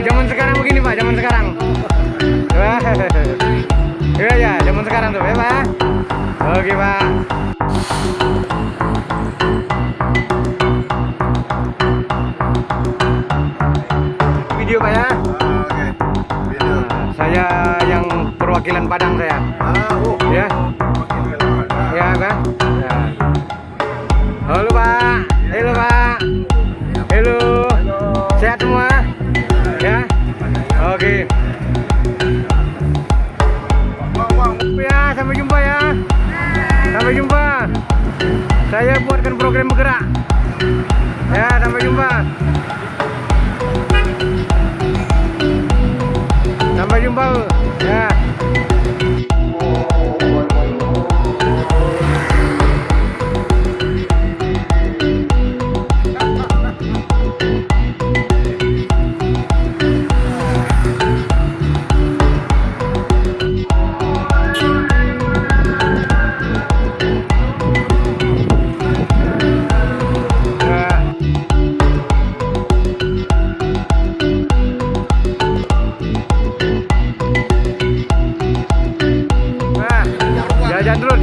Zaman sekarang begini Pak, zaman sekarang. Iya ya, zaman sekarang tuh ya Pak. Oke Pak. Video Pak ya. Oke. Video. Saya yang perwakilan Padang saya. Ya. Ya Pak. Ya. Halo Pak. Halo Pak. Halo. Sehat semua? Ya. Oke. Ya, sampai jumpa ya. Sampai jumpa. Saya buatkan program bergerak. Ya, sampai jumpa. Sampai jumpa. Ya.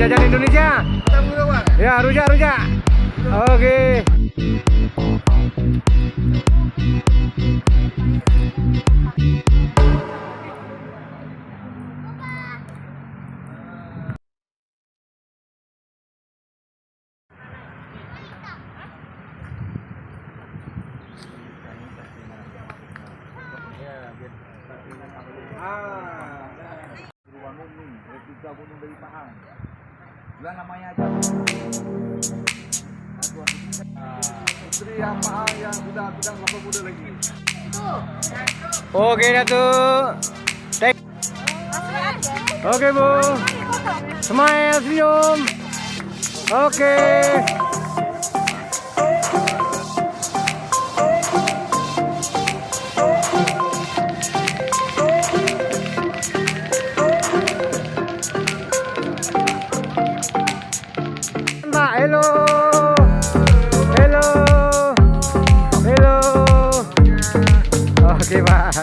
Jajan Indonesia. Ya, rujak. Oke. Bulan namanya aja. Istri yang mahal yang sudah berapa muda lagi. Oke Datuk. Oke Bu. Smile senyum. Oke. Hello. Oke Pak.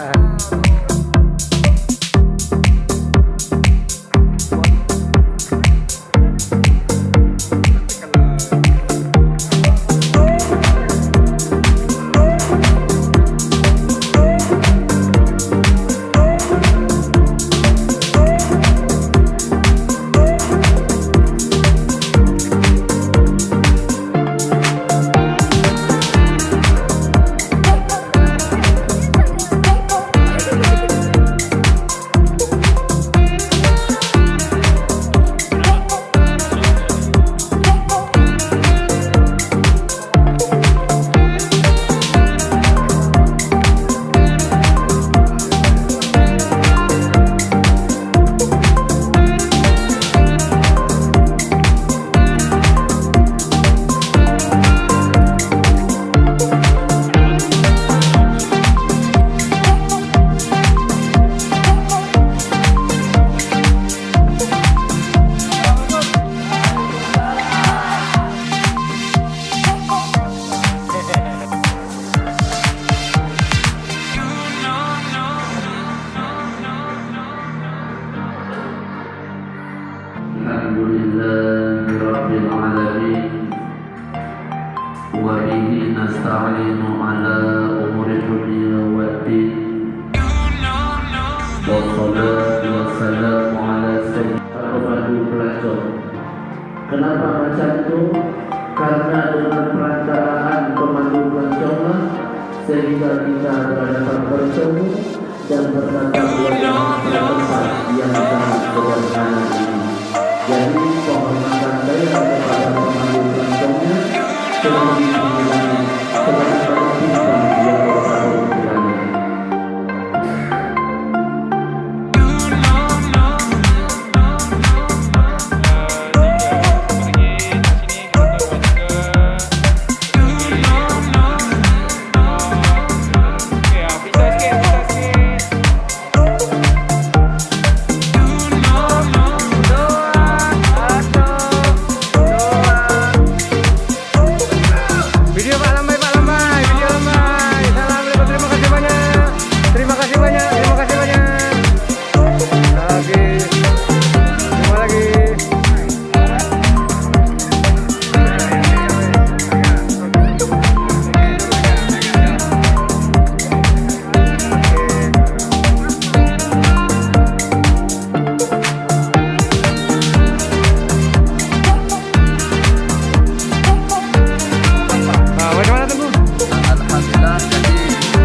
Kenapa macam itu? Karena dengan perantaraan pemandu keronconglah sehingga kita dapat bertemu dan bertatap muka tempat yang sangat sederhana ini. Jadi penghormatan saya kepada pemandu keroncongnya sebagai panggilan sebagai bintang yang bertaruh di langit. Video Pak Lambai, Pak Lambai, video Lambai. Assalamualaikum, terima kasih banyak. Terima kasih banyak, terima kasih banyak. Lagi, terima lagi. Nah, bagaimana tunggu? Alhamdulillah, jadi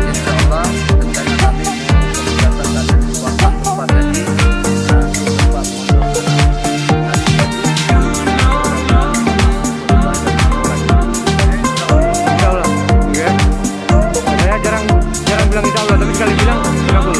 insya Allah rencana kami kegiatan dan waktu tempat tadi tempat Insya Allah, ya. Saya jarang bilang insya Allah, tapi sekali bilang kabul.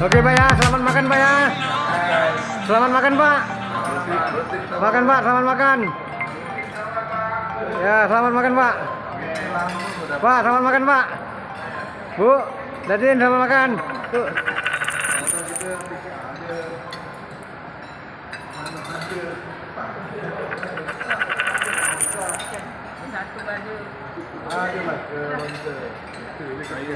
Oke Pak ya, selamat makan Pak ya. Selamat makan Pak. Makan Pak, selamat makan. Ya, selamat makan Pak. Pak, selamat makan Pak. Bu, Dadin selamat makan. Tuh. Ada lah ke Lontar. Itu dia kaya.